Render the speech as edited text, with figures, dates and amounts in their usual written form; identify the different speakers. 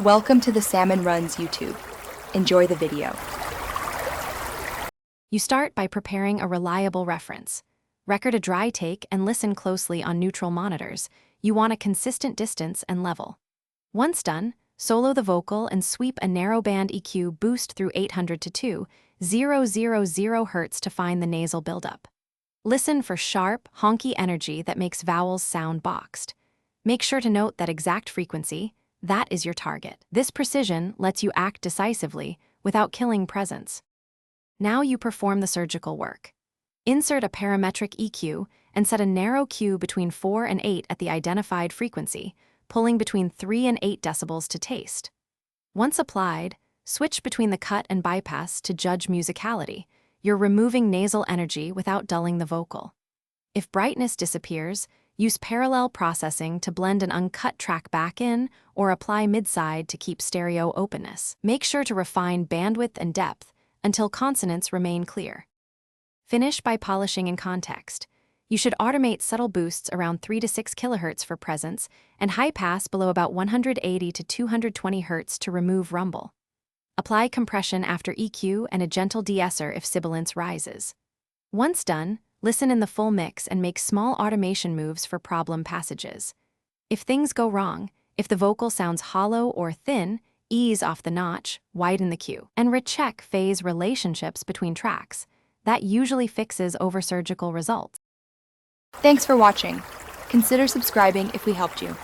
Speaker 1: Welcome to the Salmon Runs YouTube. Enjoy the video.
Speaker 2: You start by preparing a reliable reference. Record a dry take and listen closely on neutral monitors. You want a consistent distance and level. Once done, solo the vocal and sweep a narrowband EQ boost through 800 to 2,000 Hz to find the nasal buildup. Listen for sharp, honky energy that makes vowels sound boxed. Make sure to note that exact frequency. That is your target. This precision lets you act decisively without killing presence. Now you perform the surgical work. Insert a parametric EQ and set a narrow Q between 4 and 8 at the identified frequency, pulling between 3 and 8 decibels to taste. Once applied, switch between the cut and bypass to judge musicality. You're removing nasal energy without dulling the vocal. If brightness disappears, use parallel processing to blend an uncut track back in or apply mid-side to keep stereo openness. Make sure to refine bandwidth and depth until consonants remain clear. Finish by polishing in context. You should automate subtle boosts around 3 to 6 kHz for presence and high pass below about 180 to 220 Hz to remove rumble. Apply compression after EQ and a gentle de-esser if sibilance rises. Once done, listen in the full mix and make small automation moves for problem passages. If things go wrong, if the vocal sounds hollow or thin, ease off the notch, widen the Q, and recheck phase relationships between tracks. That usually fixes over-surgical results.
Speaker 1: Thanks for watching. Consider subscribing if we helped you.